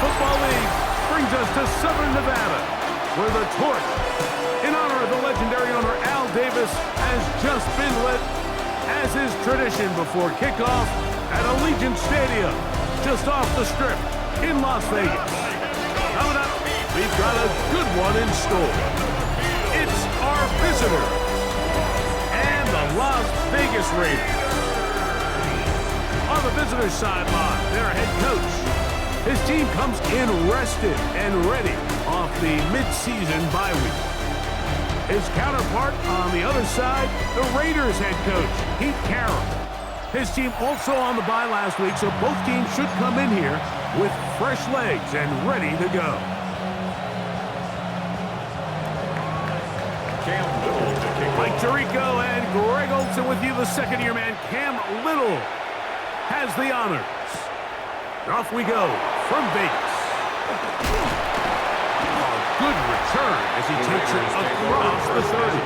Football League brings us to Southern Nevada, where the torch, in honor of the legendary owner Al Davis, has just been lit, as is tradition before kickoff at Allegiant Stadium, just off the Strip in Las Vegas. Coming up, we've got a good one in store. It's our visitors and the Las Vegas Raiders. On the visitors' sideline, their head coach. His team comes in rested and ready off the mid-season bye week. His counterpart on the other side, the Raiders head coach, Pete Carroll. His team also on the bye last week, so both teams should come in here with fresh legs and ready to go. Mike Tirico and Greg Olson with you, the second-year man, Cam Little, has the honors. Off we go from Vegas. A good return as he takes it across the 30.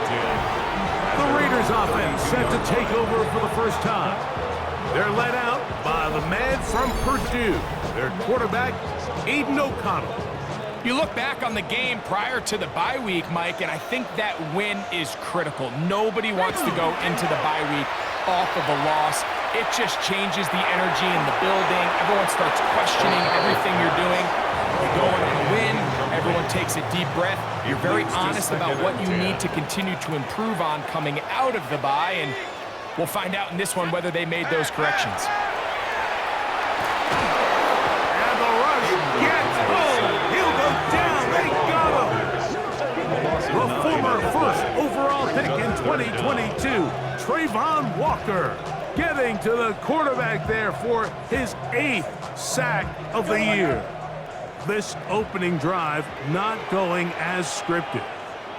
The Raiders offense set to take over for the first time. They're led out by the man from Purdue, their quarterback, Aiden O'Connell. You look back on the game prior to the bye week, Mike, and I think that win is critical. Nobody wants to go into the bye week off of a loss. It just changes the energy in the building. Everyone starts questioning everything you're doing. You go in and win. Everyone takes a deep breath. You're very honest about what you need to continue to improve on coming out of the bye, and we'll find out in this one whether they made those corrections. And the rush gets home. He'll go down. They got him. The former first overall pick in 2022, Travon Walker, getting to the quarterback there for his 8th sack of the year. This opening drive not going as scripted.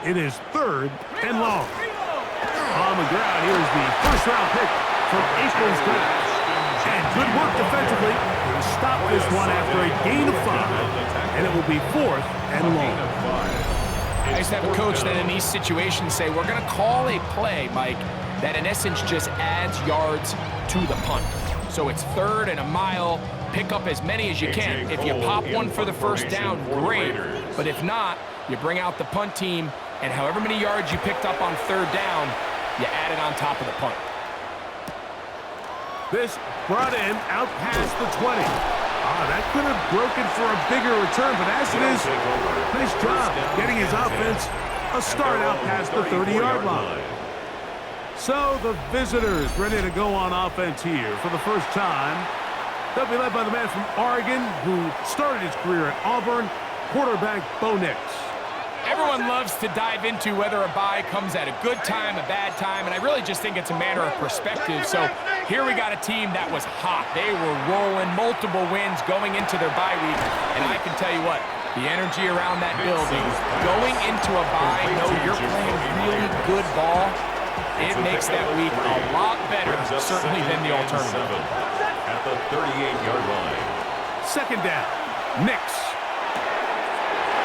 It is 3rd and long. On the ground, here's the first-round pick from April's draft. And good work defensively. They stop this one after a gain of 5, and it will be 4th and long. I used to have a coach that in these situations say, we're going to call a play, Mike, that in essence just adds yards to the punt. So it's 3rd and a mile. Pick up as many as you can. If you pop one for the first down, great. But if not, you bring out the punt team, and however many yards you picked up on 3rd down, you add it on top of the punt. This brought in out past the 20. That could have broken for a bigger return, but as it is, nice job getting his offense a start out past the 30-yard line. So the visitors ready to go on offense here for the first time. They'll be led by the man from Oregon who started his career at Auburn, quarterback B.Nix. Everyone loves to dive into whether a bye comes at a good time, a bad time, and I really just think it's a matter of perspective. So here we got a team that was hot. They were rolling, multiple wins going into their bye week, and I can tell you what, the energy around that building, going into a bye, know you're playing really good ball, it makes that week a lot better, certainly than the alternative. At the 38-yard line. 2nd down, Nix.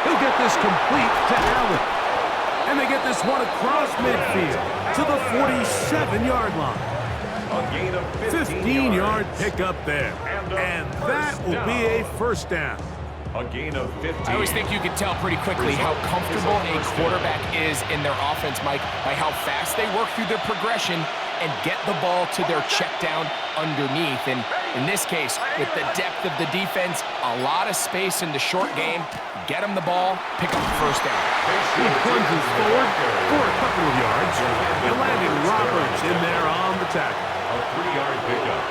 He'll get this complete to Allen. And they get this one across midfield to the 47-yard line. A gain of 15-yard pickup there. And that will be a first down. A gain of 15. I always think you can tell pretty quickly how comfortable a quarterback is in their offense, Mike, by how fast they work through their progression and get the ball to their check down underneath. And in this case, with the depth of the defense, a lot of space in the short game, get them the ball, pick up the first down. He plunges forward for a couple of yards. And landed Roberts in there on the tackle. A 3-yard pickup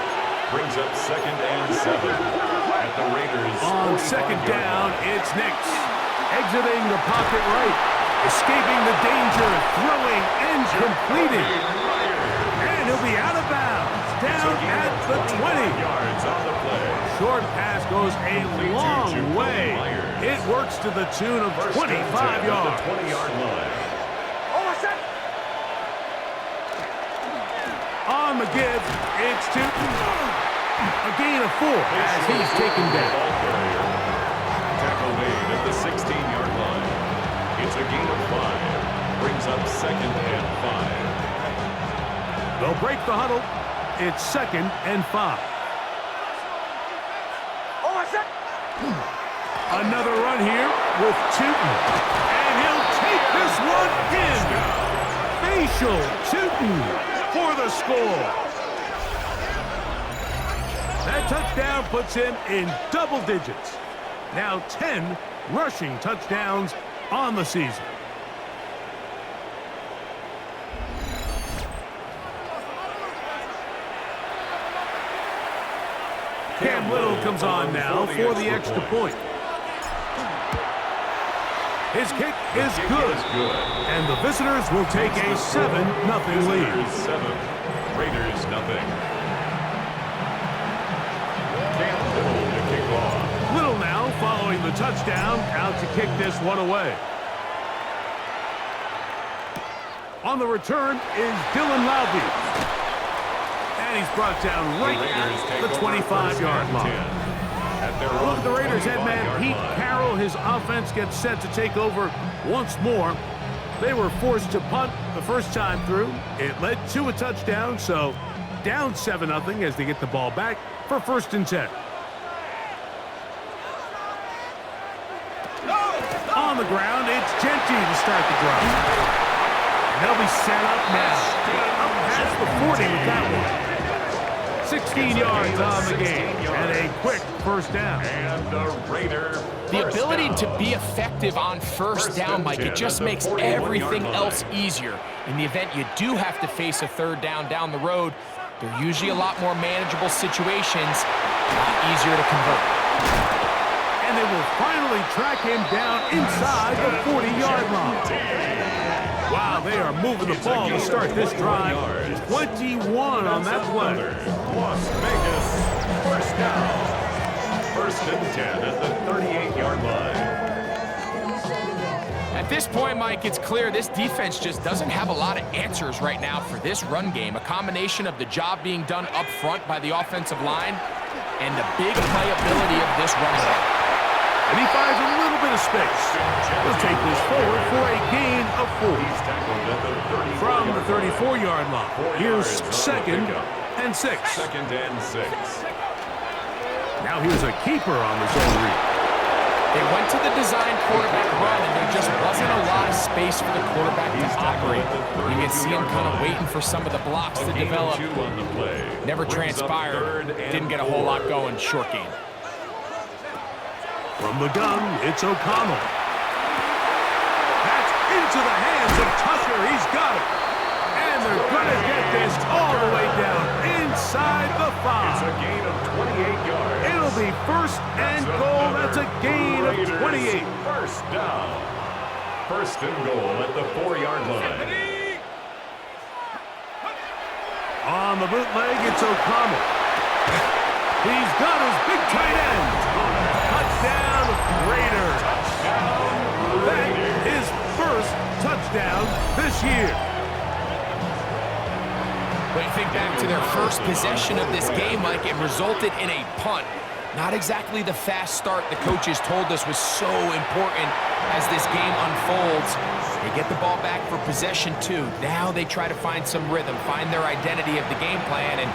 brings up 2nd and 7. At the Raiders. On 2nd down, it's Nix. Exiting the pocket right. Escaping the danger, throwing and completing. And he'll be out of bounds. Down at the 20. Short pass goes a long way. It works to the tune of 25 yards. 20-yard line. On the give, it's Tuten. A gain of 4 as he's taken down. Tackle made at the 16-yard line. It's a gain of 5. Brings up 2nd and 5. They'll break the huddle. It's 2nd and 5. Another run here with Tuten. And he'll take this one in. Facial Tuten for the score. That touchdown puts him in double digits. Now 10 rushing touchdowns on the season. Cam Little comes on now for the extra point. His kick is good. And the visitors will take a 7-0 lead. 7, Raiders nothing. Cam Little to kick off. Little now following the touchdown, out to kick this one away. On the return is Dylan Loudby. And he's brought down right at the 25-yard line. Look at the Raiders head man, Pete Carroll. His offense gets set to take over once more. They were forced to punt the first time through. It led to a touchdown, so down 7-0 as they get the ball back for 1st and 10. On the ground, it's Genty to start the drive. They'll be set up now. Up past the 40 with that one. 16 yards on the game, and a quick first down. And the ability to be effective on first down, Mike, it just makes everything else easier. In the event you do have to face a 3rd down the road, they're usually a lot more manageable situations, a lot easier to convert. And they will finally track him down inside the 40-yard line. Wow, they are moving the ball to start this drive. 21 on that play. Las Vegas, first down. 1st and 10 at the 38-yard line. At this point, Mike, it's clear this defense just doesn't have a lot of answers right now for this run game. A combination of the job being done up front by the offensive line and the big playability of this run game. And he finds a little bit of space. He'll take this forward for a gain of 4. From the 34-yard line. Here's 2nd and 6. 2nd and 6. Now here's a keeper on the zone read. They went to the design quarterback run, and there just wasn't a lot of space for the quarterback to operate. You can see him kind of waiting for some of the blocks to develop. Never transpired. Didn't get a whole lot going. Short game. From the gun, it's O'Connell. That's into the hands of Tucker. He's got it. And they're going to get this all the way down inside the 5. It's a gain of 28 yards. It'll be 1st and goal. That's a gain of 28. First down. 1st and goal at the 4-yard line. On the bootleg, it's O'Connell. He's got his big tight end. Touchdown, Raiders. That is 1st touchdown this year. When you think back to their first possession of this game, Mike, it resulted in a punt. Not exactly the fast start the coaches told us was so important as this game unfolds. They get the ball back for possession 2. Now they try to find some rhythm, find their identity of the game plan, and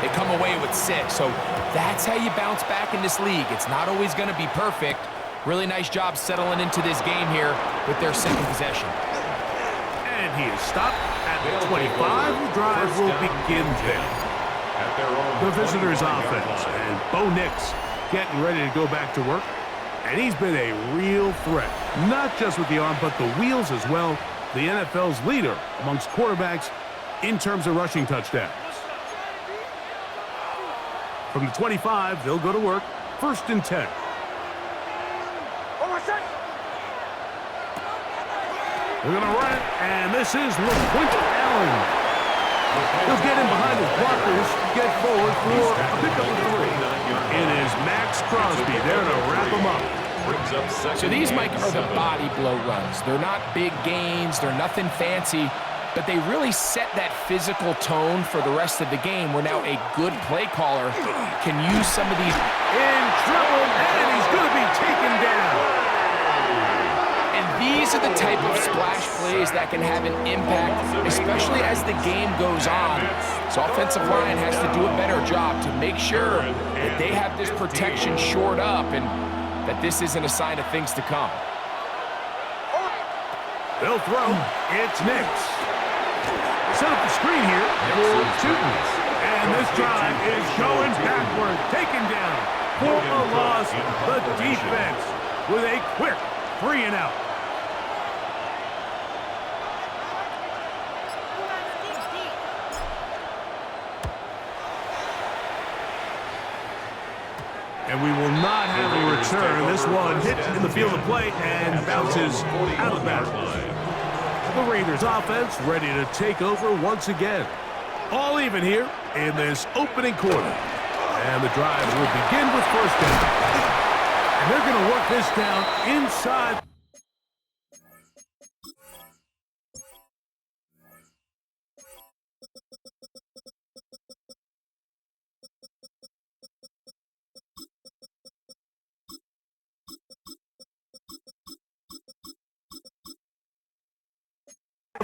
they come away with 6. So that's how you bounce back in this league. It's not always going to be perfect. Really nice job settling into this game here with their 2nd possession. And he is stopped at the 25. The drive will begin there. The visitors' offense, and B.Nix getting ready to go back to work. And he's been a real threat, not just with the arm, but the wheels as well. The NFL's leader amongst quarterbacks in terms of rushing touchdowns. From the 25, they'll go to work. 1st and 10. They're going to run it, and this is LeQuint Allen. He'll get in behind his blockers, get forward for a pickup of 3. It is Max Crosby there to wrap him up. So these, Mike, are the body blow runs. They're not big gains. They're nothing fancy. But they really set that physical tone for the rest of the game where now a good play caller can use some of these. In trouble, and he's going to be taken down. And these are the type of splash plays that can have an impact, especially as the game goes on. So offensive line has to do a better job to make sure that they have this protection shored up. And that this isn't a sign of things to come. They'll throw. It's Nix. Set up the screen here for Tuten. And this drive is going backward. Taken down for a loss. The defense with a quick 3-and-out. And we will not have a return. This one hit in the field of play and bounces out of bounds. The Raiders offense ready to take over once again. All even here in this opening quarter. And the drive will begin with first down. And they're going to work this down inside.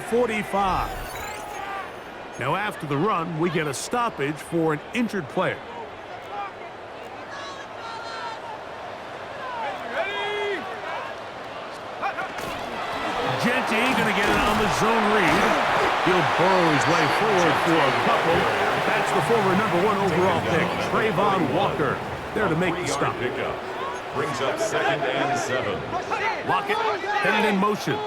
.45. Now after the run, we get a stoppage for an injured player. Genty going to get it on the zone read. He'll burrow his way forward for a couple. That's the former #1 overall pick, Travon Walker, there to make the stop. Brings up 2nd and 7. Lockett headed in motion.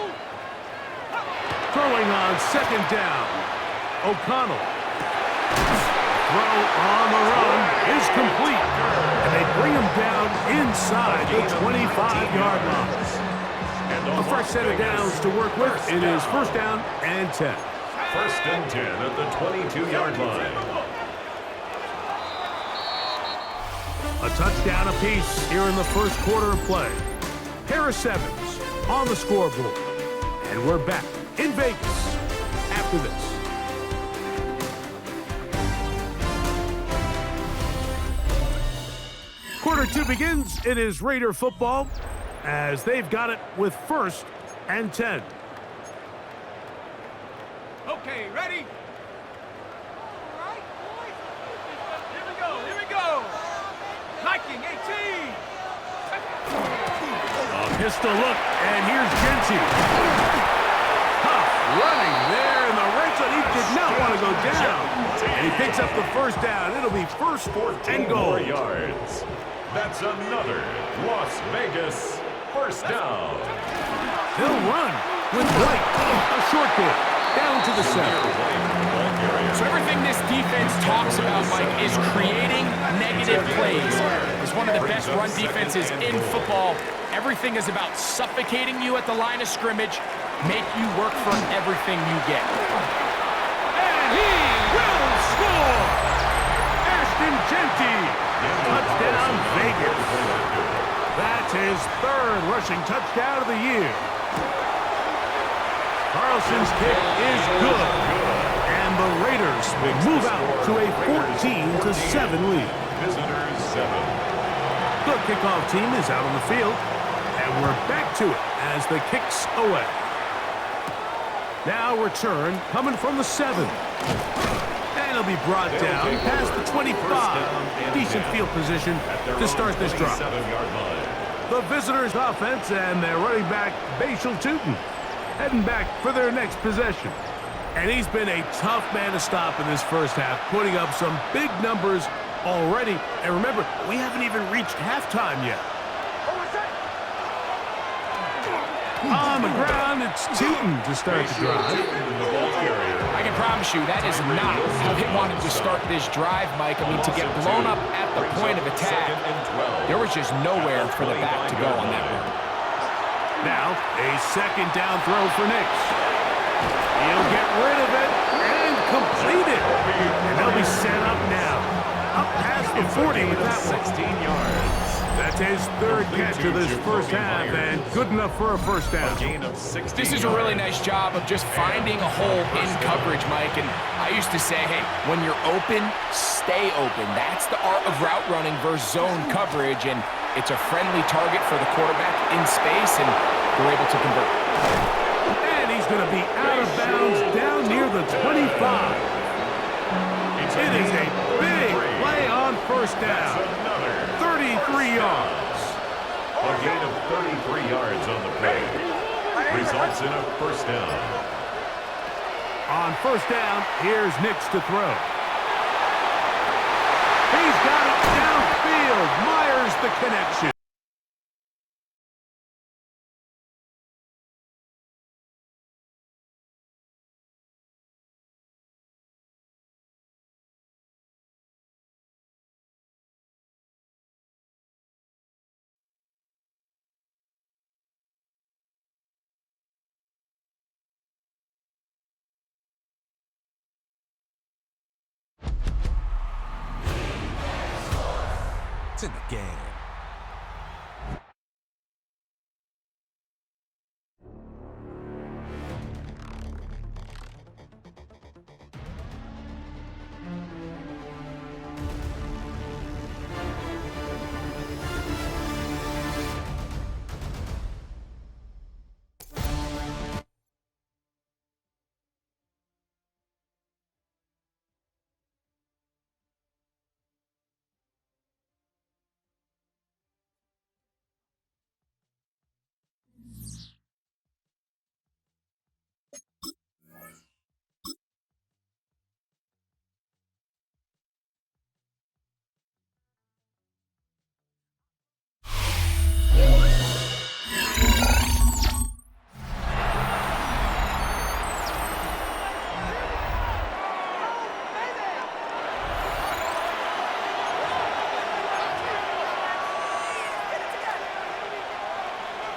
Throwing on 2nd down. O'Connell. Throw on the run is complete. And they bring him down inside the 25-yard line. A fresh set of downs to work with. It is first down and 10. 1st and 10 at the 22-yard line. A touchdown apiece here in the first quarter of play. Pair of 7s on the scoreboard. And we're back in Vegas after this. Quarter 2 begins. It is Raider football as they've got it with 1st and 10. Okay, ready? All right, boys. Here we go. Hiking 18. A pistol look, and here's Genty. Huff running there in the red zone. He did not want to go down. And he picks up the first down. It'll be 1st and goal. 4 yards. That's another Las Vegas 1st down. They'll run with Blake. A short bit down to the center. So everything this defense talks about, Mike, is creating negative plays. It's one of the best run defenses in football. Everything is about suffocating you at the line of scrimmage, make you work for everything you get. And he will score! Ashton Genty. Touchdown, Vegas. That's his 3rd rushing touchdown of the year. Carlson's kick is good. And the Raiders will move out to a 14-7 lead. Visitors 7. The kickoff team is out on the field. And we're back to it as the kick's away. Now return coming from the 7. And it'll be brought down past the 25. Decent field position to start this drive. The visitors' offense and their running back, B.Tuten, heading back for their next possession. And he's been a tough man to stop in this first half, putting up some big numbers already. And remember, we haven't even reached halftime yet. On the ground, it's Tuten to start the drive. I can promise you that is not how they wanted to start this drive, Mike. I mean, to get blown up at the point of attack, there was just nowhere for the back to go on that one. Now, a 2nd down throw for Nix. He'll get rid of it and complete it. And they'll be set up now. Up past the 40 with that one. 16 yards. That's his 3rd catch of this first half, and good enough for a first down. This is a really nice job of just finding a hole in coverage, Mike. And I used to say, hey, when you're open, stay open. That's the art of route running versus zone coverage, and it's a friendly target for the quarterback in space, and they're able to convert. And he's going to be out of bounds down near the 25. It is a big play on first down. 33 yards. A gain of 33 yards on the play. Results in a first down. On first down, here's Nix to throw. He's got it downfield. Myers the connection. In the game.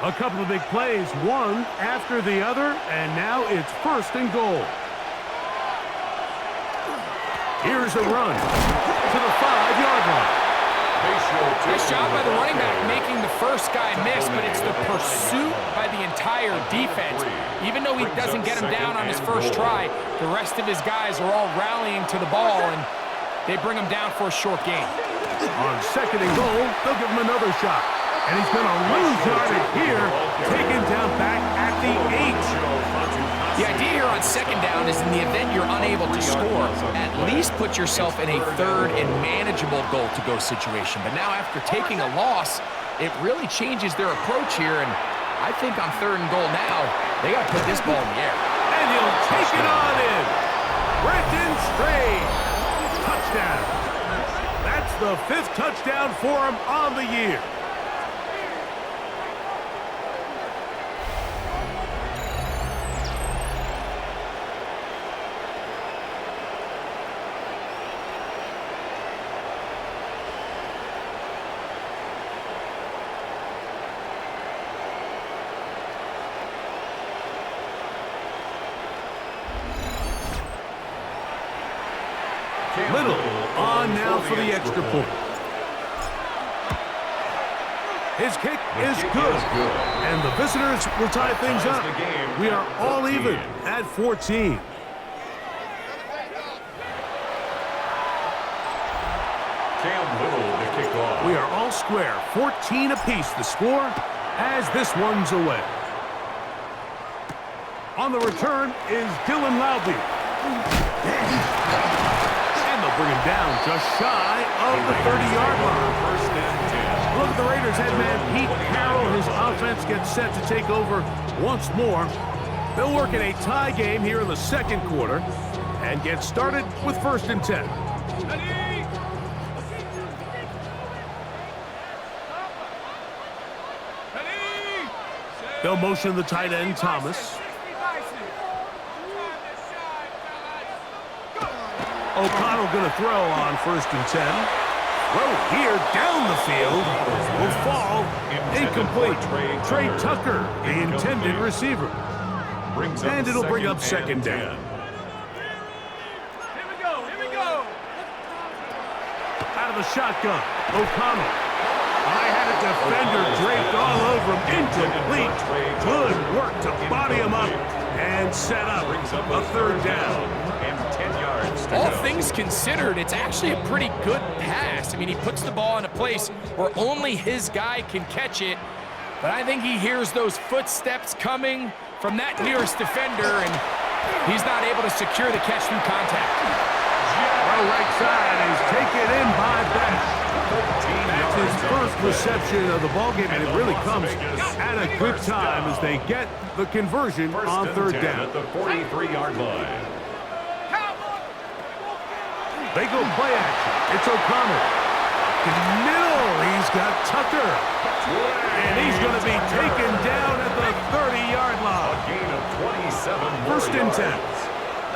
A couple of big plays, one after the other, and now it's first and goal. Here's a run to the 5-yard line. Nice job by the running back making the first guy miss, but it's the pursuit by the entire defense. Even though he doesn't get him down on his first try, the rest of his guys are all rallying to the ball, and they bring him down for a short gain. On second and goal, they'll give him another shot. And he's going to lose yardage here, taken down back at the 8. The idea here on second down is in the event you're unable to score, at least put yourself in a third and manageable goal-to-go situation. But now after taking a loss, it really changes their approach here. And I think on third and goal now, they got to put this ball in the air. And he'll take it on in. Brenton Strange. Touchdown. That's the 5th touchdown for him on the year. Little on now for the extra point. His kick is good. And the visitors will tie things up. We are all even at 14. We are all square. 14 apiece the score as this one's away. On the return is Dylan Loudby. Bring him down just shy of the 30-yard line. Look at the Raiders head man Pete Carroll. His offense gets set to take over once more. They'll work in a tie game here in the second quarter and get started with first and 10. They'll motion the tight end Thomas. O'Connell going to throw on first and 10. Throw here down the field will fall incomplete. Trey Tucker, the intended receiver. And it'll bring up second down. Here we go. Out of the shotgun, O'Connell. I had a defender draped all over him. Incomplete. Good work to body him up and set up a third down. All things considered, it's actually a pretty good pass. I mean, he puts the ball in a place where only his guy can catch it. But I think he hears those footsteps coming from that nearest defender, and he's not able to secure the catch through contact. Right side is taken in by Beck. That's his first reception of the ballgame, and it really comes at a good time as they get the conversion on third down. At the 43-yard line. They go play action. It's O'Connell. Middle, he's got Tucker. And he's going to be taken down at the 30-yard line. A gain of 27 First and 10.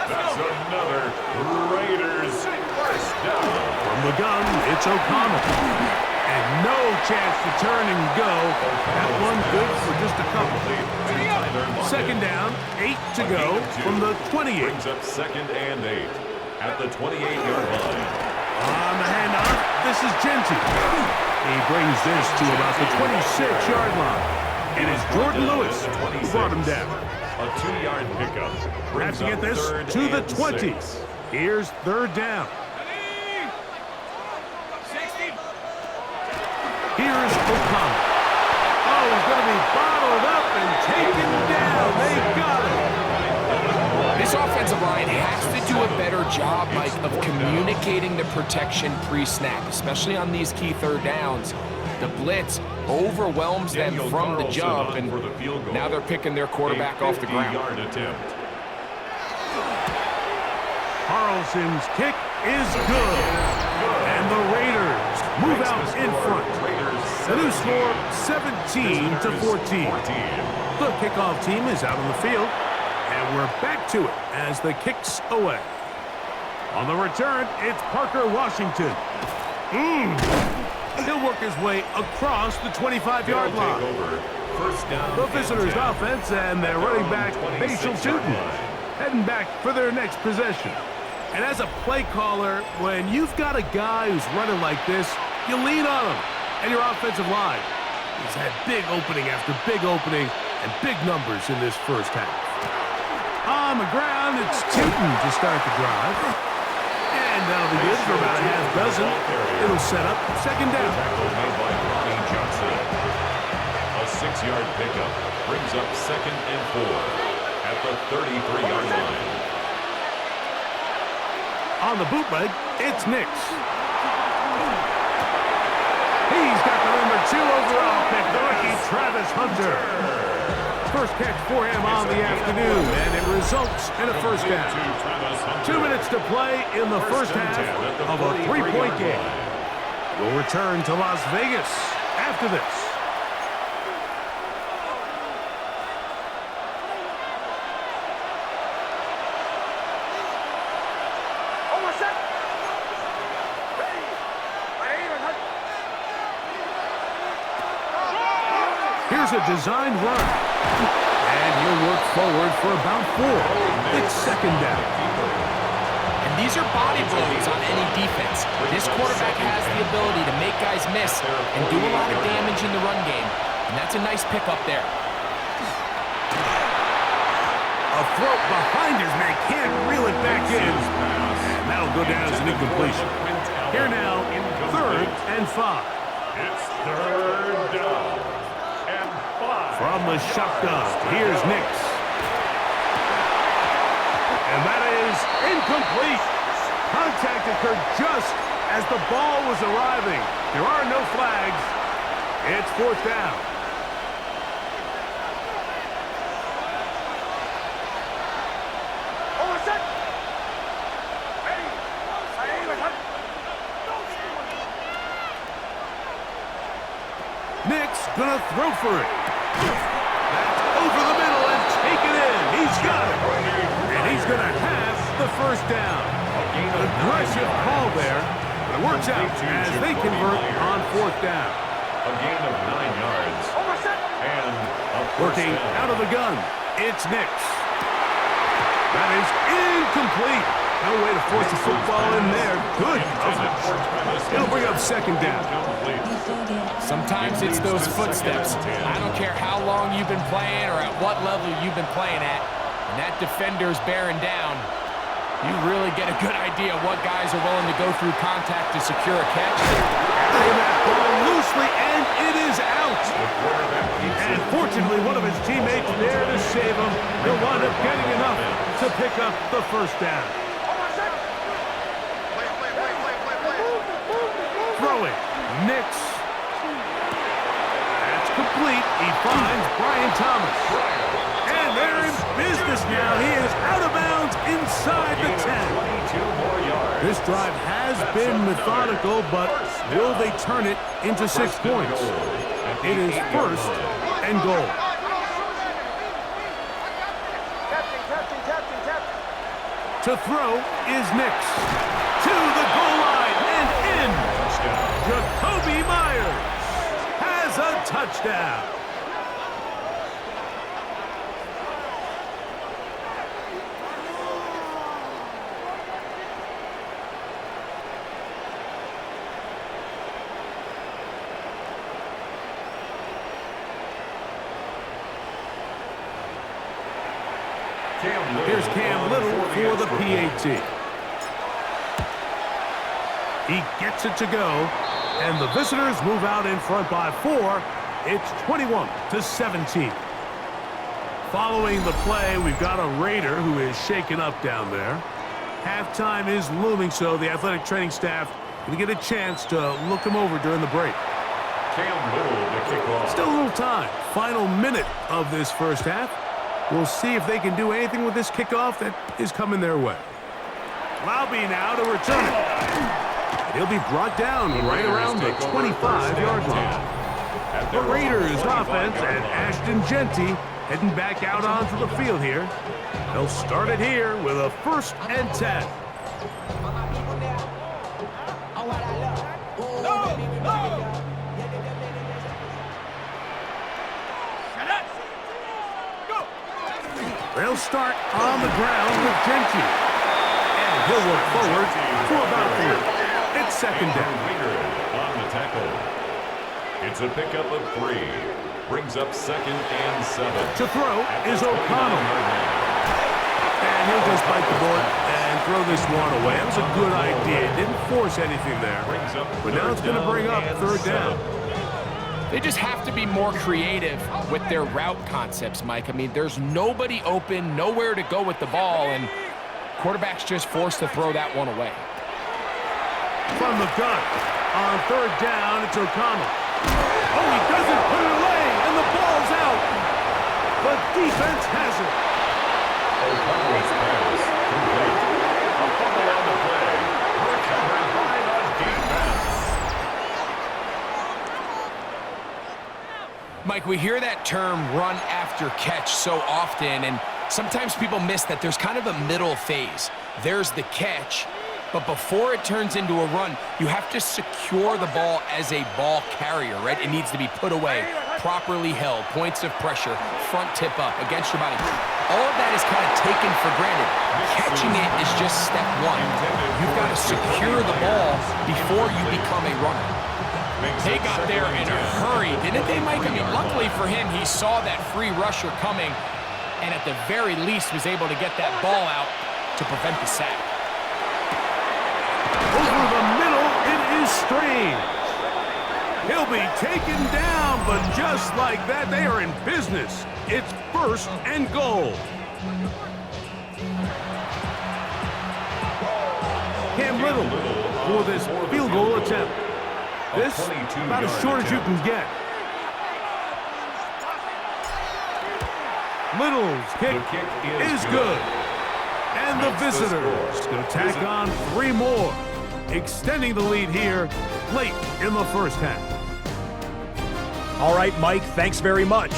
That's another Raiders first down. From the gun, it's O'Connell. And no chance to turn and go. That one good for just a couple. Second down, 8 to go from the 28. Brings up second and 8 at the 28-yard line. On the handoff, this is Genty. He brings this to about the 26-yard line. And it's Jordan Lewis who brought him down. A 2-yard pickup. Have to get this to the 20. Here's third down. Here's O'Connell. Oh, he's going to be bottled up and taken down. They got him. This offensive line has to do a better job, Mike, of communicating the protection pre-snap, especially on these key third downs. The blitz overwhelms them from the jump, and now they're picking their quarterback off the ground. Carlson's kick is good. And the Raiders move out in front. The new score, 17-14. The kickoff team is out on the field, and we're back to it as the kick's away. On the return, it's Parker Washington. He'll work his way across the 25-yard line. The visitors' offense and their running back, B.Tuten, heading back for their next possession. And as a play caller, when you've got a guy who's running like this, you lean on him. And your offensive line, he's had big opening after big opening and big numbers in this first half. On the ground, it's Tuten to start the drive. And that'll be good for about a half dozen. It'll set up second down. A 6-yard pickup brings up second and 4 at the 33-yard line. On the bootleg, it's Nix. He's got the number 2 overall pick, the rookie Travis Hunter. First catch for him on the afternoon, and it results in a first down. 2 minutes to play in the first half of a 3-point game. We'll return to Las Vegas after this. Here's a designed run. And he'll work forward for about 4. It's second down. And these are body blows on any defense. This quarterback has the ability to make guys miss and do a lot of damage in the run game. And that's a nice pickup there. A throw behind his man, can't reel it back in. And that'll go down as an incompletion. Here now, third and 5. It's third down. From the shotgun, here's Nix. And that is incomplete. Contact occurred just as the ball was arriving. There are no flags. It's fourth down. Nix gonna throw for it. That's over the middle and taken in. He's got it. And he's going to have the first down. An aggressive call there, but it works out as they convert on fourth down. A gain of 9 yards. And a working out of the gun, it's Nix. That is incomplete. No way to force the football in there. Good coverage. It'll bring up second down. Sometimes it's those footsteps. I don't care how long you've been playing or at what level you've been playing at. When that defender's bearing down, you really get a good idea of what guys are willing to go through contact to secure a catch. And that ball loosely, and it is out. And fortunately, one of his teammates there to save him. He'll wind up getting enough to pick up the first down. Throwing, Nix. He finds Brian Thomas. And they're in business now. He is out of bounds inside the 10. This drive has been methodical, but will they turn it into 6 points? It is first and goal. To throw is Nix. To the goal line and in. J.Meyers has a touchdown. Here's Cam Little for the PAT. He gets it to go, and the visitors move out in front by 4. It's 21-17. Following the play, we've got a Raider who is shaken up down there. Halftime is looming, so the athletic training staff going to get a chance to look him over during the break. Cam Little to kick off. Still a little time. Final minute of this first half. We'll see if they can do anything with this kickoff that is coming their way. Laube now to return it. He'll be brought down right around the 25-yard line. The Raiders offense and Ashton Genty heading back out onto the field here. They'll start it here with a 1st and 10. They'll start on the ground with Genty. And he'll look forward for about 3. It's 2nd down. On the tackle. It's a pickup of 3. Brings up 2nd and 7. To throw is O'Connell. And he'll just bite the bullet and throw this one away. That was a good idea. Didn't force anything there. But now it's going to bring up 3rd down. They just have to be more creative with their route concepts, Mike. I mean, there's nobody open, nowhere to go with the ball, and quarterback's just forced to throw that one away. From the gun, on 3rd down, it's O'Connell. Oh, he doesn't put it away, and the ball's out. The defense has it. O'Connell's pass complete. A fumble on the play. Recovered by the defense. Mike, we hear that term run after catch so often, and sometimes people miss that there's kind of a middle phase. There's the catch, but before it turns into a run, you have to secure the ball as a ball carrier, right? It needs to be put away, properly held, points of pressure, front tip up, against your body. All of that is kind of taken for granted. Catching it is just step 1. You've got to secure the ball before you become a runner. They got there in a hurry, didn't they, Mike? I mean, luckily for him, he saw that free rusher coming, and at the very least was able to get that ball out to prevent the sack. Over the middle, it is Strange. He'll be taken down, but just like that, they are in business. It's 1st and goal. Cam Little for this field goal attempt. This about as short as you can get. Little's kick is good. And the visitors going to tack on 3 more, extending the lead here late in the first half. All right, Mike, thanks very much.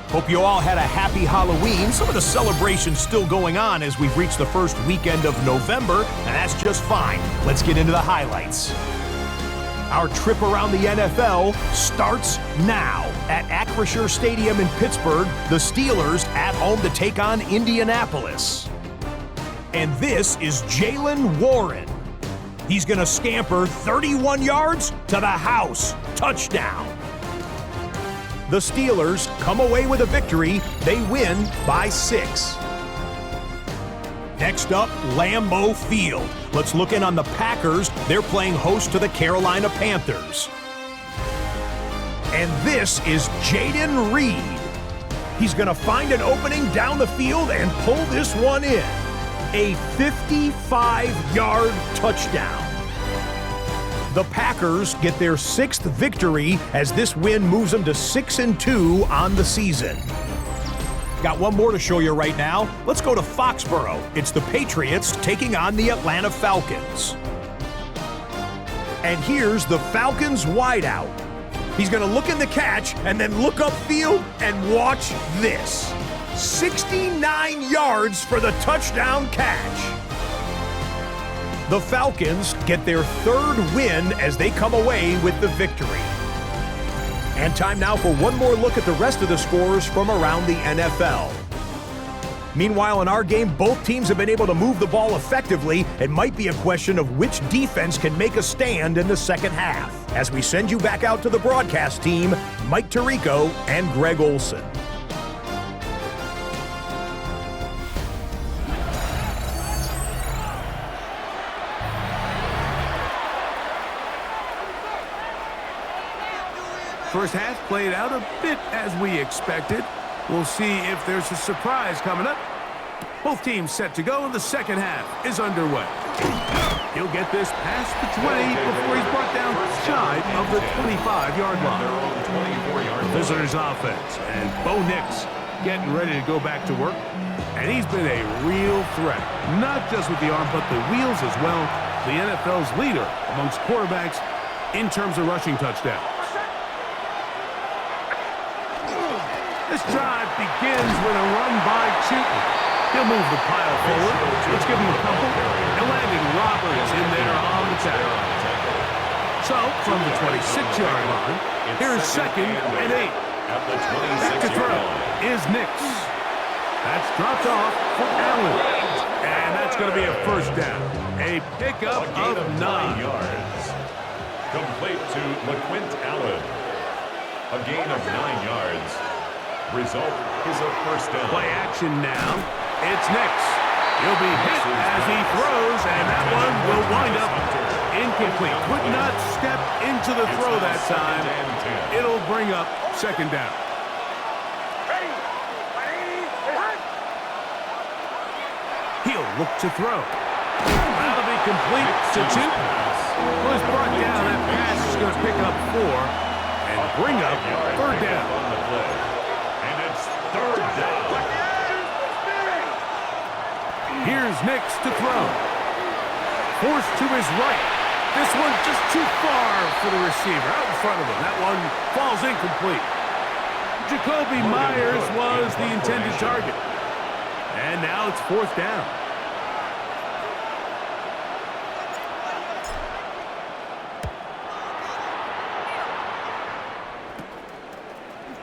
Hope you all had a happy Halloween. Some of the celebrations still going on as we've reached the first weekend of November, and that's just fine. Let's get into the highlights. Our trip around the NFL starts now. At Acrisure Stadium in Pittsburgh, the Steelers at home to take on Indianapolis. And this is Jaylen Warren. He's going to scamper 31 yards to the house. Touchdown. The Steelers come away with a victory. They win by 6. Next up, Lambeau Field. Let's look in on the Packers. They're playing host to the Carolina Panthers. And this is Jaden Reed. He's going to find an opening down the field and pull this one in. A 55-yard touchdown. The Packers get their 6th victory as this win moves them to 6-2 on the season. Got one more to show you right now. Let's go to Foxborough. It's the Patriots taking on the Atlanta Falcons. And here's the Falcons wideout. He's going to look in the catch and then look upfield and watch this. 69 yards for the touchdown catch. The Falcons get their 3rd win as they come away with the victory. And time now for one more look at the rest of the scores from around the NFL. Meanwhile, in our game, both teams have been able to move the ball effectively. It might be a question of which defense can make a stand in the second half. As we send you back out to the broadcast team, Mike Tirico and Greg Olson. First half played out a bit as we expected. We'll see if there's a surprise coming up. Both teams set to go, and the second half is underway. He'll get this past the 20 before he's brought down shy of the 25-yard line. Visitors offense, and B.Nix getting ready to go back to work. And he's been a real threat, not just with the arm, but the wheels as well. The NFL's leader amongst quarterbacks in terms of rushing touchdowns. This drive begins with a run by Tuten. He'll move the pile forward. Let's give him a couple. And landing Roberts in there on the tackle. So, from the 26-yard line, here's 2nd and 8. Back to throw is Nix. That's dropped off for Allen. And that's going to be a first down. A pickup of 9 yards. Complete to LeQuint Allen. A gain of 9 yards. Result is a first down. Play action now. It's Nix. He'll be hit as he throws, and that one will wind up incomplete. Could not step into the throw that time. It'll bring up 2nd down. He'll look to throw. That'll be complete to Tuten. Was brought down. That pass is going to pick up 4 and bring up 3rd down. Here's Nix to throw. Forced to his right. This one just too far for the receiver. Out in front of him. That one falls incomplete. J.Meyers was the intended target. And now it's 4th down.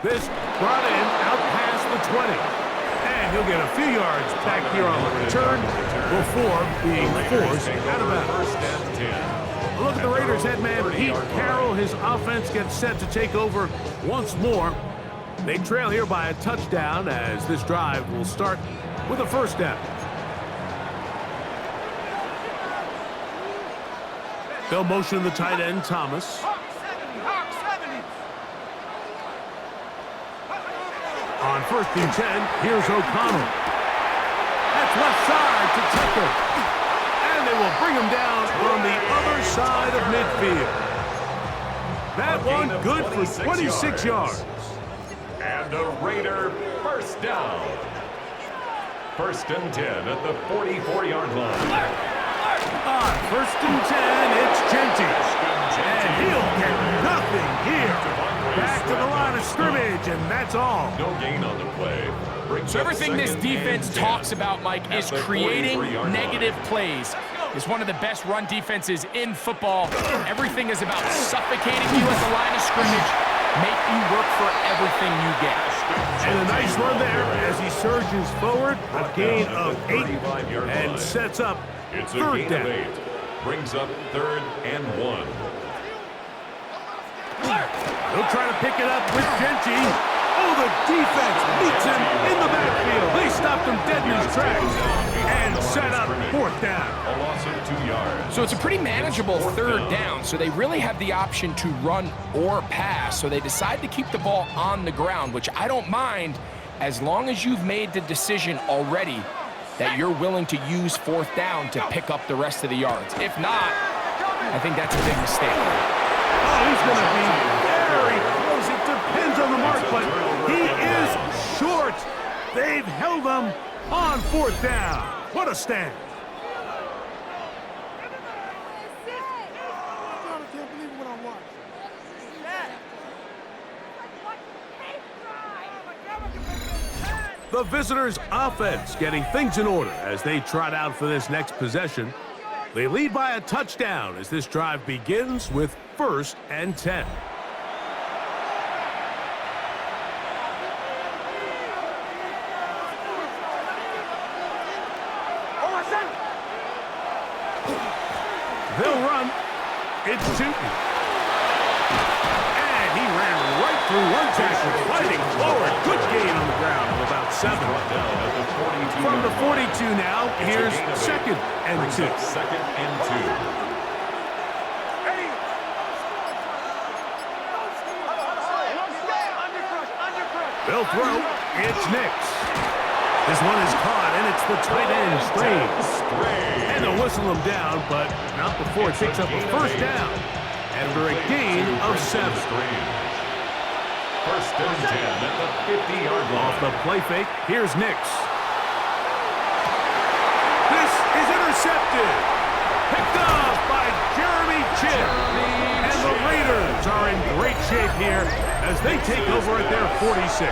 This brought in out past the 20. And he'll get a few yards back here on the return before being forced out of bounds. Look at the Raiders head man, Pete Carroll. His offense gets set to take over once more. They trail here by a touchdown as this drive will start with a first down. They'll motion the tight end, Thomas. On 1st and 10, here's O'Connell. That's left side to Tucker. And they will bring him down on the other side of midfield. That one good for 26 yards. And a Raider first down. 1st and 10 at the 44-yard line. On 1st and 10, it's Genty. And he'll get nothing here. Back to the line of scrimmage, and that's all. No gain on the play. So everything this defense talks about, Mike, is creating negative plays. It's one of the best run defenses in football. Everything is about suffocating you at the line of scrimmage, make you work for everything you get. And a nice run there as he surges forward, a gain of 8, and sets up 3rd down. Brings up 3rd and 1. He'll try to pick it up with Genty. Oh, the defense beats him in the backfield. They stopped him dead in his tracks and set up 4th down. A loss of 2 yards. So it's a pretty manageable 3rd down, so they really have the option to run or pass. So they decide to keep the ball on the ground, which I don't mind as long as you've made the decision already that you're willing to use 4th down to pick up the rest of the yards. If not, I think that's a big mistake. Oh, he's going to be very close. It depends on the mark, but he is short. They've held him on 4th down. What a stand. The visitors' offense getting things in order as they trot out for this next possession. They lead by a touchdown as this drive begins with 1st and 10. They'll run. It's Tuten. And he ran right through one tackle, fighting forward. Good gain on the ground of about 7. From the 42 now, here's 2nd and 2. 2nd and 2. They'll throw. It's Nix. This one is caught, and it's the tight end, Strange. And they'll whistle him down, but not before it picks up a 1st down after a gain of 7. 1st and 10 at the 50-yard line. Off the play fake, here's Nix. This is intercepted. Picked off by Jeremy Chinn. And the Raiders are in great shape here as they take over at their 46.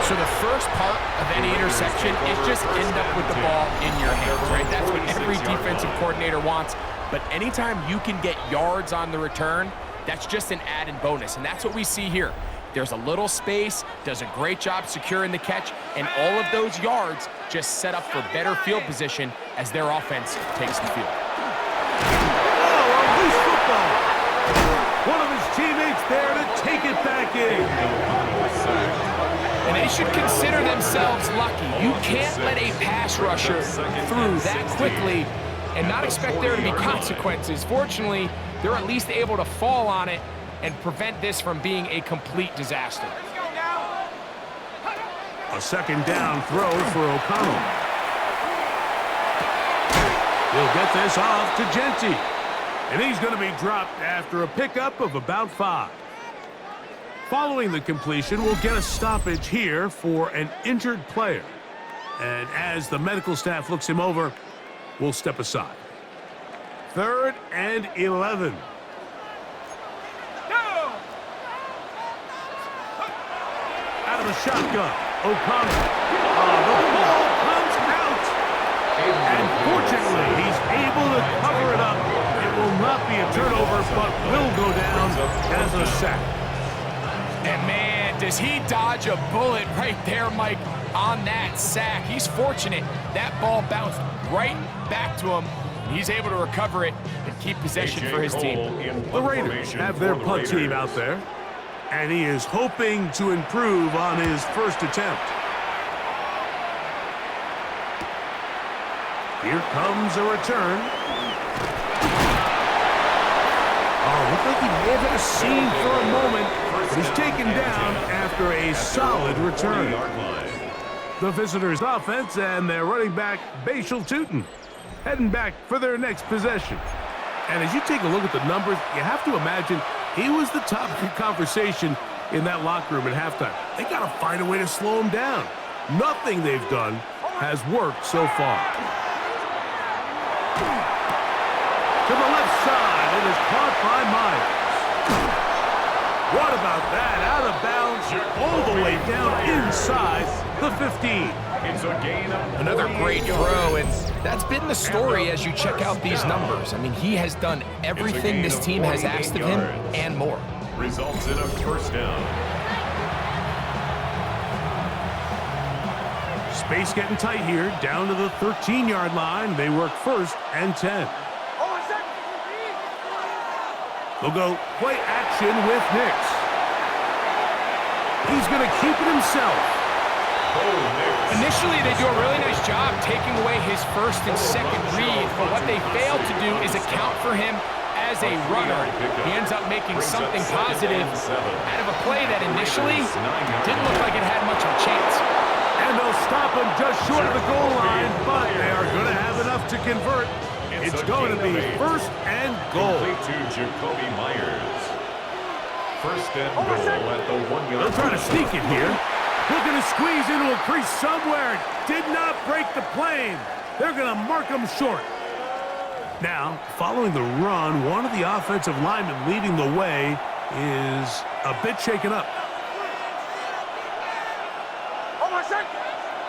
So the first part of any interception is just end up with the ball in your hands, right? That's what every defensive coordinator wants. But anytime you can get yards on the return, that's just an added bonus, and that's what we see here. There's a little space, does a great job securing the catch, and all of those yards just set up for better field position as their offense takes the field. Oh, a loose football. One of his teammates there to take it back in. And they should consider themselves lucky. You can't let a pass rusher through that quickly and not expect there to be consequences. Fortunately, they're at least able to fall on it and prevent this from being a complete disaster. A 2nd down throw for O'Connell. He'll get this off to Genty. And he's going to be dropped after a pickup of about 5. Following the completion, we'll get a stoppage here for an injured player. And as the medical staff looks him over, we'll step aside. 3rd and 11. Out of the shotgun, O'Connell. The ball comes out. And fortunately, he's able to cover it up. It will not be a turnover, but will go down as a sack. And man, does he dodge a bullet right there, Mike, on that sack. He's fortunate. That ball bounced right back to him. He's able to recover it and keep possession for his team. The Raiders have their punt team out there, and he is hoping to improve on his 1st attempt. Here comes a return. Oh, looked like he may have had a seam for a moment. He's taken down after a solid return. The visitors' offense and their running back, B.Tuten, heading back for their next possession. And as you take a look at the numbers, you have to imagine he was the topic of conversation in that locker room at halftime. They got to find a way to slow him down. Nothing they've done has worked so far. To the left side, it is caught by Myers. What about that? Out of bounds, all the way down inside the 15. It's a gain of Another great throw, and that's been the story as you check out these numbers. I mean, he has done everything this team has asked of him and more. Results in a 1st down. Space getting tight here, down to the 13-yard line. They work 1st and 10. They'll go play action with Nix. He's going to keep it himself. Initially, they do a really nice job taking away his 1st and 2nd read, but what they fail to do is account for him as a runner. He ends up making something positive out of a play that initially didn't look like it had much of a chance. And they'll stop him just short of the goal line, but they are going to have enough to convert. It's going to be first and goal. Complete to J.Meyers. First and goal at the 1 yard line. They'll try to sneak it here. Looking to squeeze into a crease somewhere. Did not break the plane. They're going to mark them short. Now, following the run, one of the offensive linemen leading the way is a bit shaken up.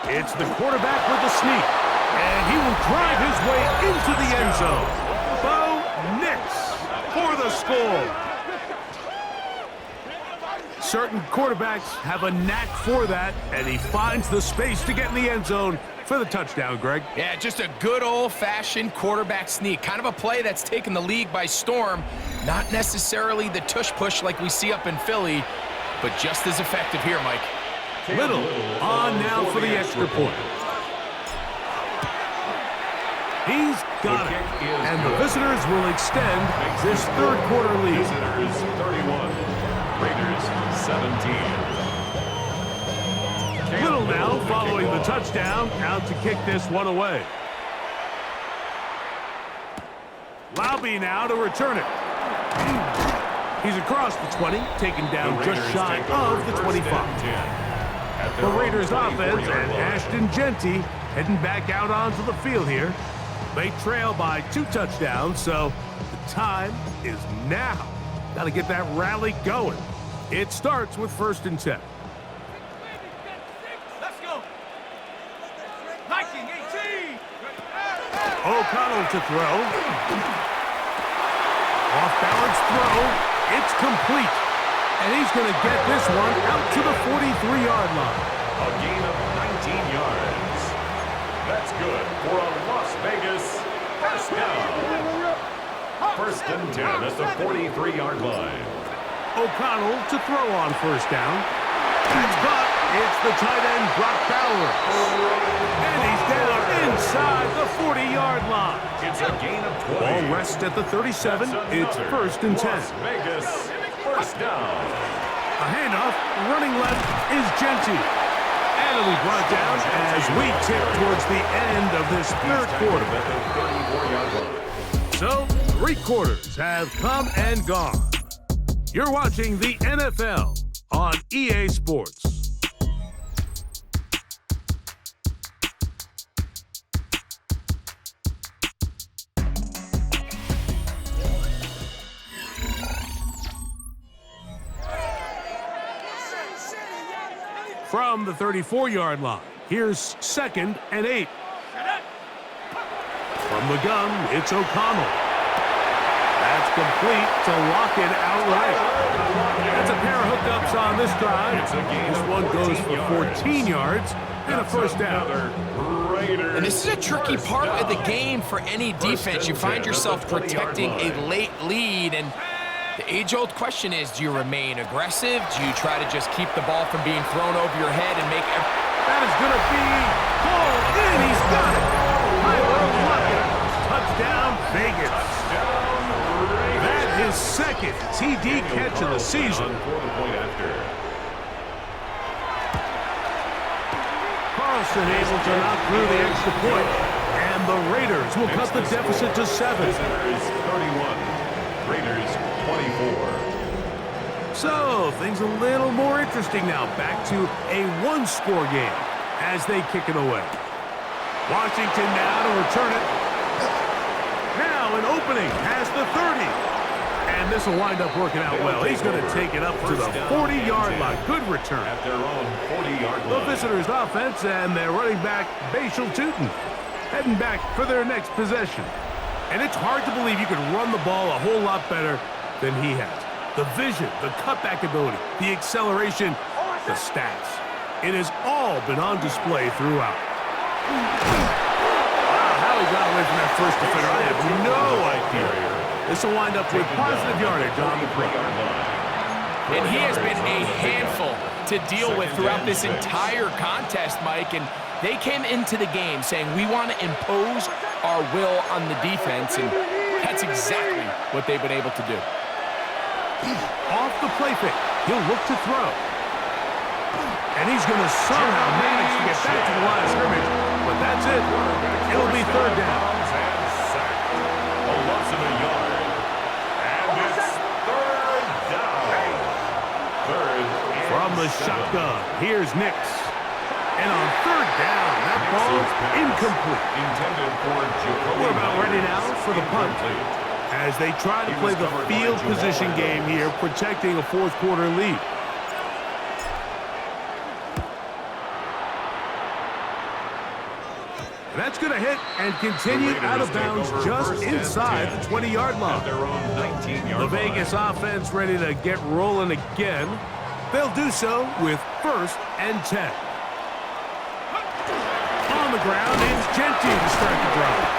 It's the quarterback with the sneak, and he will drive his way into the end zone. B.Nix for the score. Certain quarterbacks have a knack for that, and he finds the space to get in the end zone for the touchdown, Greg. Yeah, just a good old-fashioned quarterback sneak. Kind of a play that's taken the league by storm. Not necessarily the tush-push like we see up in Philly, but just as effective here, Mike. Little on now for the extra point. He's got it, and the visitors will extend this third quarter lead. Visitors 31, Raiders 17. Little now following the touchdown, out to kick this one away. Lobby now to return it. He's across the 20, taken down just shy of the 25. The Raiders offense and Ashton Genty heading back out onto the field here. They trail by 2 touchdowns, so the time is now. Got to get that rally going. It starts with 1st and 10. Let's go. Hiking 18. O'Connell to throw. Off-balance throw. It's complete. And he's going to get this one out to the 43-yard line. A gain of 19 yards. That's good for a Las Vegas first down. 1st and 10 at the 43-yard line. O'Connell to throw on 1st down. That's caught. It's the tight end, Brock Bowers. And he's down inside the 40-yard line. It's a gain of 20. Ball rests at the 37. It's 1st and 10. Las Vegas first down. A handoff, running left is Genty. And it'll be brought down as we tip towards the end of this third quarter. So, 3 quarters have come and gone. You're watching the NFL on EA Sports. From the 34-yard line, here's 2nd and 8. From the gun, it's O'Connell. That's complete to lock it outright. That's a pair of hookups on this drive. This one goes for 14 yards and a 1st down. And this is a tricky part of the game for any defense. You find yourself protecting a late lead, and the age-old question is, do you remain aggressive? Do you try to just keep the ball from being thrown over your head and make it? That is going to be pulled in. He's got it. Touchdown, Vegas. That's his 2nd TD catch of the season. Carlson able to knock through the extra point, and the Raiders will cut the deficit to 7. Visitors 31, Raiders 24. So, things a little more interesting now. Back to a 1-score game as they kick it away. Washington now to return it. Now an opening past the 30. And this will wind up working out well. He's going to take it up to the 40-yard line. Good return. At their own 40-yard line. The visitors' offense and their running back, B.Tuten, heading back for their next possession. And it's hard to believe you can run the ball a whole lot better than he has. The vision, the cutback ability, the acceleration, the stats. It has all been on display throughout. Wow, how he got away from that first defender, I have no idea. This will wind up with positive yardage on the play. And he has been a handful to deal with throughout this entire contest, Mike. And they came into the game saying, we want to impose our will on the defense. And that's exactly what they've been able to do. Off the play fake, he'll look to throw. And he's going to somehow manage to get back to the line of scrimmage. But that's it. It'll be 3rd down. the shotgun. Here's Nix. And on third down, that ball incomplete. Intended for Jacoby. We're about ready now for the punt, as they try to play the field position game here, protecting a fourth quarter lead. That's going to hit and continue out of bounds just inside the 20-yard line. The Vegas offense ready to get rolling again. They'll do so with 1st and 10. On the ground, it's Genty to start the drive.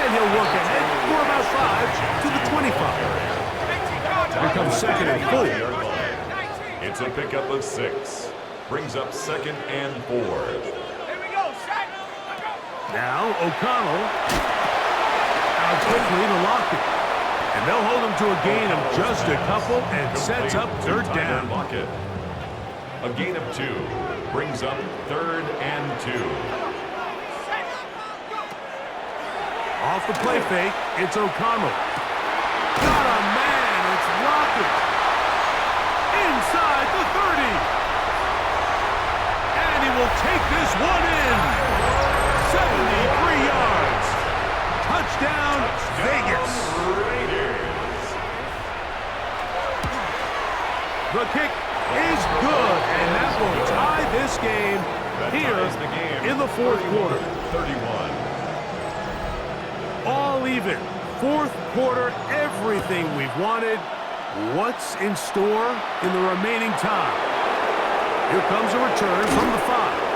And he'll work ahead for about 5 to the 25. Here comes 2nd and 4. It's a pickup of 6. Brings up 2nd and 4. Now O'Connell out quickly to Lockett. And they'll hold him to a gain of just a couple and sets up 3rd down. Lockett. A gain of 2. Brings up 3rd and 2. Off the play fake, it's O'Connell. Got a man, it's Lockett. Inside the 30. And he will take this one in. 73 yards. Touchdown, Vegas. Raiders. The kick is good, and that will tie this game here in the 4th quarter. 31. All even. 4th quarter, everything we've wanted. What's in store in the remaining time? Here comes a return from the 5.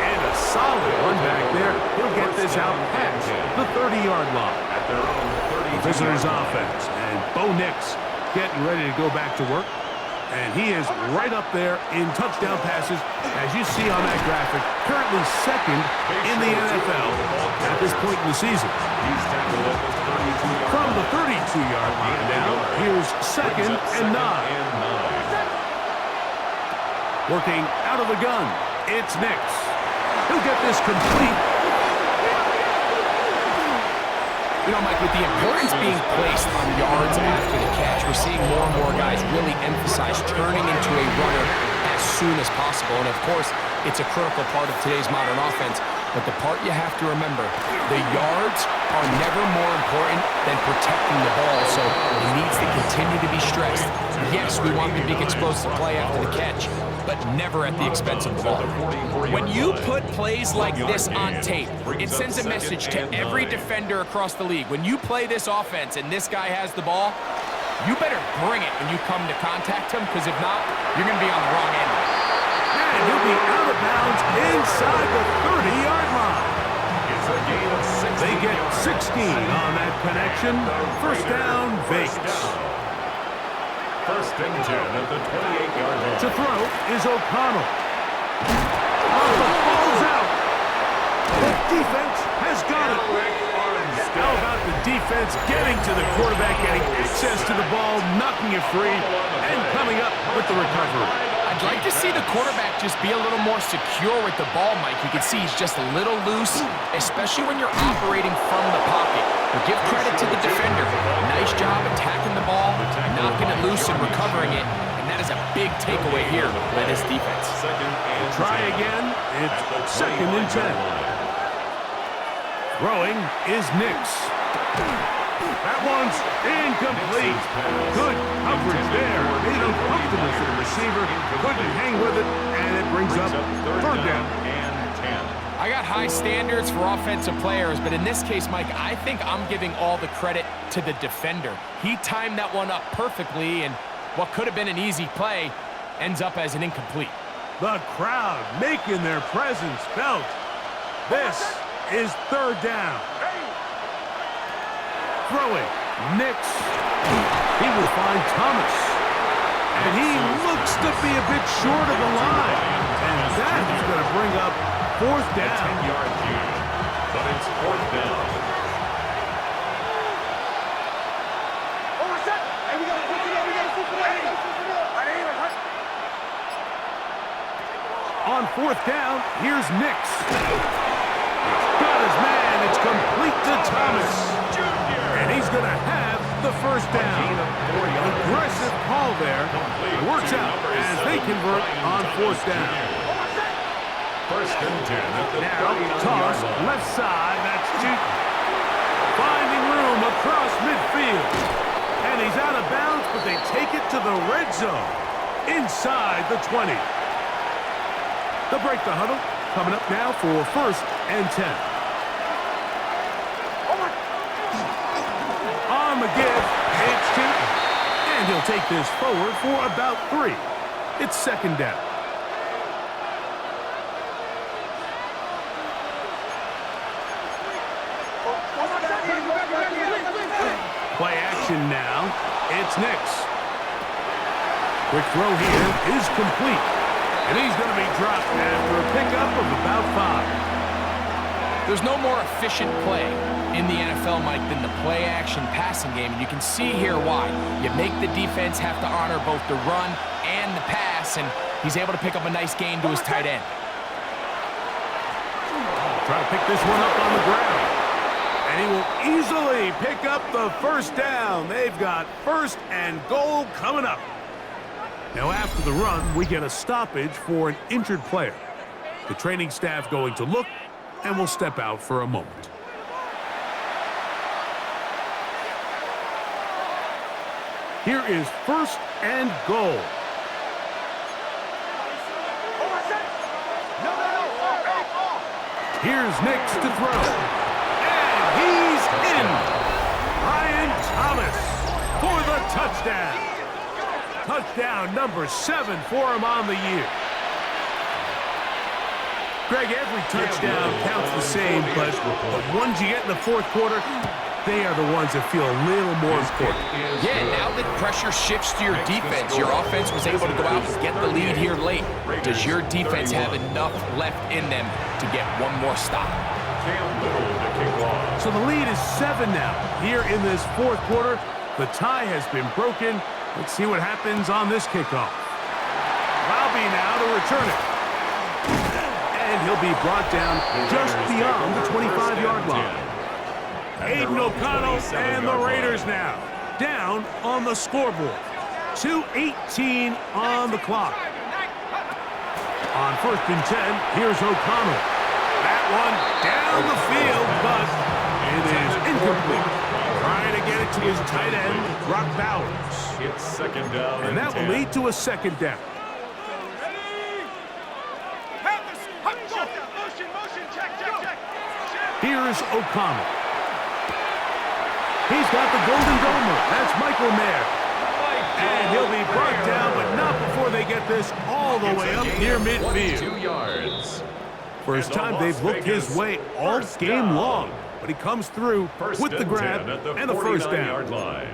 And a solid run back there. He'll get this out past the 30-yard line. At their own 30. Visitors offense. And B.Nix getting ready to go back to work. And he is right up there in touchdown passes, as you see on that graphic. Currently 2nd in the NFL at this point in the season. He's tackled at the 32-yard From the 32-yard line now, here's 2nd and 9. Working out of the gun, it's Nix. He'll get this complete. You know, Mike, with the importance being placed on yards after the catch, we're seeing more and more guys really emphasize turning into a runner as soon as possible. And, of course, it's a critical part of today's modern offense. But the part you have to remember, the yards are never more important than protecting the ball, so it needs to continue to be stressed. Yes, we want the big explosive play after the catch, but never at the expense of the ball. When you put plays like this on tape, it sends a message to every defender across the league. When you play this offense and this guy has the ball, you better bring it when you come to contact him, because if not, you're going to be on the wrong end. And he'll be out of bounds inside the 30-yard line. It's a gain of 16. They get 16 on that connection. 1st down, Vegas. 1st and 10 at the 28-yard line. To throw is O'Connell. Oh, the ball's out. The defense has got it. How about the defense getting to the quarterback, getting access to the ball, knocking it free, and coming up with the recovery? I'd like to see the quarterback just be a little more secure with the ball, Mike. You can see he's just a little loose, especially when you're operating from the pocket. But give credit to the defender. Nice job attacking the ball, knocking it loose and recovering it. And that is a big takeaway here by this defense. Try again. It's 2nd and 10. Throwing is Nix. That one's incomplete. Good coverage there. Made uncomfortable for the receiver. Couldn't hang with it, and it brings up 3rd down. I got high standards for offensive players, but in this case, Mike, I think I'm giving all the credit to the defender. He timed that one up perfectly, and what could have been an easy play ends up as an incomplete. The crowd making their presence felt. This is 3rd down. Throwing, Nix. He will find Thomas. And he looks to be a bit short of the line. And that is going to bring up 4th down. 10-yard gain, but it's 4th down. On 4th down, here's Nix. Got his man. It's complete to Thomas. And he's going to have the first down. Aggressive call there. It works out as they convert on fourth down. First and 10 at the Now, 39-yard toss, line. left side, that's Tuten. Finding room across midfield. And he's out of bounds, but they take it to the red zone. Inside the 20. The break the huddle coming up now for first and 10. On the give, it's Tuten. And he'll take this forward for about 3. It's second down. Play action now. It's Nix. Quick throw here is complete. And he's going to be dropped after a pickup of about 5. There's no more efficient play in the NFL, Mike, than the play-action passing game. And you can see here why. You make the defense have to honor both the run and the pass, and he's able to pick up a nice gain to his tight end. Try to pick this one up on the ground. And he will easily pick up the first down. They've got first and goal coming up. Now after the run, we get a stoppage for an injured player. The training staff going to look and will step out for a moment. Here is first and goal. Here's Nix to throw. And he's in. Ryan Thomas for the touchdown. Touchdown number 7 for him on the year. Greg, every touchdown counts the same, but the ones you get in the fourth quarter, they are the ones that feel a little more important. Yeah, now that pressure shifts to your defense, your offense was able to go out and get the lead here late. Does your defense have enough left in them to get one more stop? So the lead is 7 now. Here in this fourth quarter, the tie has been broken. Let's see what happens on this kickoff. Robbie now to return it. And he'll be brought down just beyond the 25-yard line. Aiden O'Connell and the Raiders now down on the scoreboard. 2:18 on the clock. On first and 10, here's O'Connell. That one down the field, but it is incomplete. Trying to get it to his tight end, Brock Bowers. It's second down And that will lead to a second down. Here's O'Connell. He's got the golden domer. That's Michael Mayer. And he'll be brought down, but not before they get this all the way up near midfield. 2 yards. First time they've looked his way all game long, but he comes through with the grab and the first down. Line.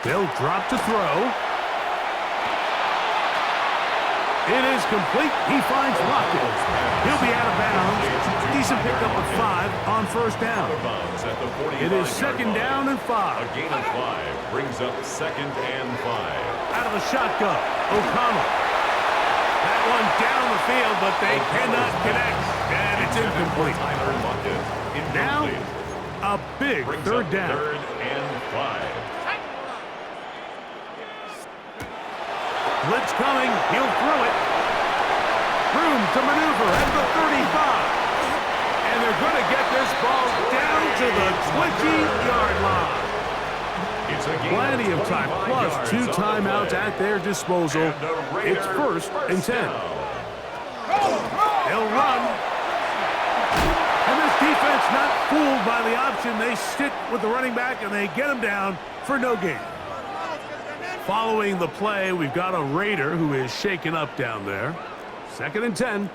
They'll drop to throw. It is complete. He finds Lockett. He'll be out of bounds. Decent pickup of 5 on first down. It is second down and 5. A gain of 5 brings up second and 5. Out of the shotgun, O'Connell. That one down the field, but they cannot connect. And it's incomplete. Now, a big third down. Third and 5. Blitz coming. He'll throw it. Room to maneuver at the 35. And they're going to get this ball down to the 20-yard line. Plenty of time, plus 2 timeouts at their disposal. It's first and 10. They'll run. And this defense not fooled by the option. They stick with the running back, and they get him down for no gain. Following the play, we've got a Raider who is shaken up down there. Second and 10.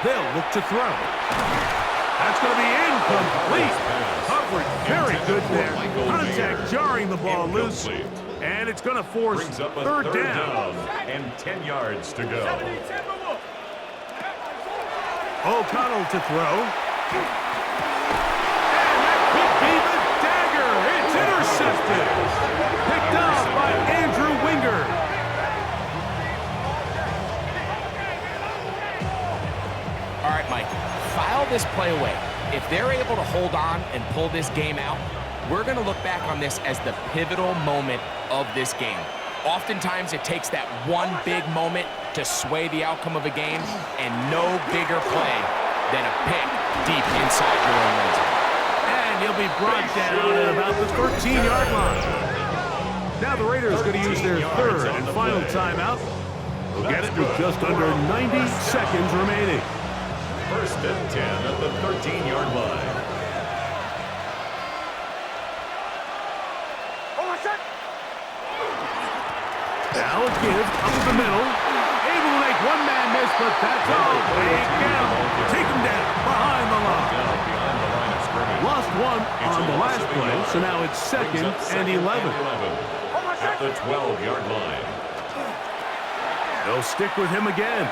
They'll look to throw. That's going to be incomplete. Covered very good there. Contact jarring the ball loose. And it's going to force third down. And 10 yards to go. O'Connell to throw. And that could be the dagger. It's intercepted. Picked up right, Mike, file this play away. If they're able to hold on and pull this game out, we're going to look back on this as the pivotal moment of this game. Oftentimes, it takes that one big moment to sway the outcome of a game, and no bigger play than a pick deep inside your own end zone. And he'll be brought down at about the 13-yard line. Now the Raiders are going to use their third and final timeout. They'll get it with just under 90 seconds remaining. First and 10 at the 13-yard line. Now a give up the middle. Able to make one man miss, but that's all. Take him down behind the line. Lost one on the last play, so now it's second and 11. At the 12-yard line. They'll stick with him again.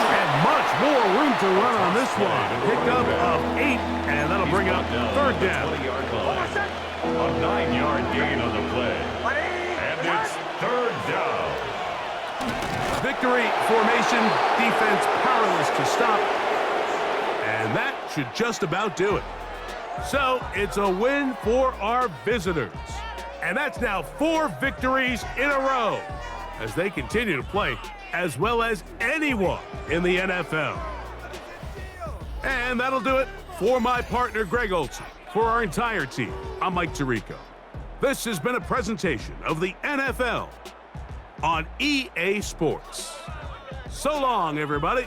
And much more room to run on this one. Pickup of 8, and that'll bring up third down. A 9-yard gain on the play. And it's third down. Victory formation, defense powerless to stop. And that should just about do it. So it's a win for our visitors. And that's now 4 victories in a row as they continue to play as well as anyone in the NFL. And that'll do it for my partner, Greg Olson. For our entire team, I'm Mike Tirico. This has been a presentation of the NFL on EA Sports. So long, everybody.